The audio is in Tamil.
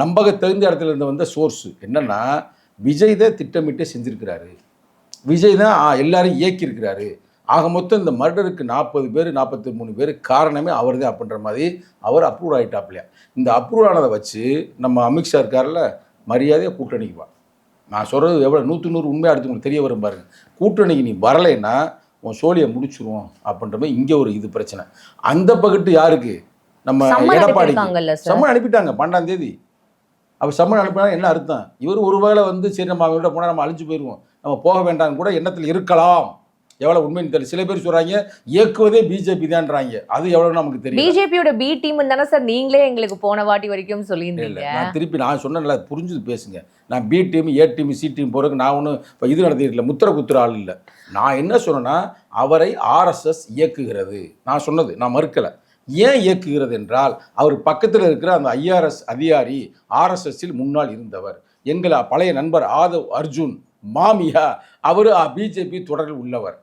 நம்பக தகுந்த இடத்துல இருந்து வந்த சோர்ஸ் என்னன்னா, விஜய் தான் திட்டமிட்டு செஞ்சிருக்கிறாரு, விஜய் தான் எல்லாரும் இயக்கியிருக்கிறாரு, ஆக மொத்தம் இந்த மர்டருக்கு 40 பேர் 43 பேர் காரணமே அவர் தான் அப்படின்ற மாதிரி அவர் அப்ரூவ் ஆகிட்டாப்லையா. இந்த அப்ரூவ் ஆனதை வச்சு நம்ம அமித்ஷா இருக்கார்ல, மரியாதையாக கூட்டணிக்கு வா. நான் சொல்கிறது எவ்வளோ 100க்கு 100 உண்மையாக அடுத்து உங்களுக்கு தெரிய வரும் பாருங்க. கூட்டணிக்கு நீ வரலைன்னா உன் சோழியை முடிச்சிருவோம் அப்படின்ற மாதிரி இங்கே ஒரு இது பிரச்சனை. அந்த பக்கத்து யாருக்கு? நம்ம எடப்பாடிக்கு சம்மன் அனுப்பிட்டாங்க 12ஆம் தேதி. அவர் சம்மன் அனுப்பினா என்ன அர்த்தம்? இவர் ஒரு வேளை சரி நம்ம அவங்கள்ட்ட போனால் நம்ம அழிஞ்சு போயிடுவோம், நம்ம போக வேண்டாம்னு கூட எண்ணத்தில் இருக்கலாம். எவ்வளோ உண்மைன்னு தெரியல. சில பேர் சொல்கிறாங்க இயக்குவதே பிஜேபி தான்றாங்க. அது எவ்வளோ நமக்கு தெரியும். பிஜேபியோட பி டீம் தானே சார் நீங்களே எங்களுக்கு போன வாட்டி வரைக்கும் சொல்லியிருந்தீங்க. நான் திருப்பி நான் சொன்னேன்ல, புரிஞ்சு பேசுங்க. நான் B team A team C team போகிறதுக்கு நான் ஒன்றும் இப்போ இது நடத்திட்டு முத்திர குத்துற ஆள் இல்லை. நான் என்ன சொன்னேன்னா, அவரை ஆர்எஸ்எஸ் இயக்குகிறது. நான் சொன்னது, நான் மறுக்கலை. ஏன் இயக்குகிறது என்றால், அவர் பக்கத்தில் இருக்கிற அந்த ஐஆர்எஸ் அதிகாரி ஆர்எஸ்எஸ்ஸில் முன்னால் இருந்தவர். எங்கள் பழைய நண்பர் ஆதவ் அர்ஜுன் மாமியா, அவர் பிஜேபி தொடரில் உள்ளவர்.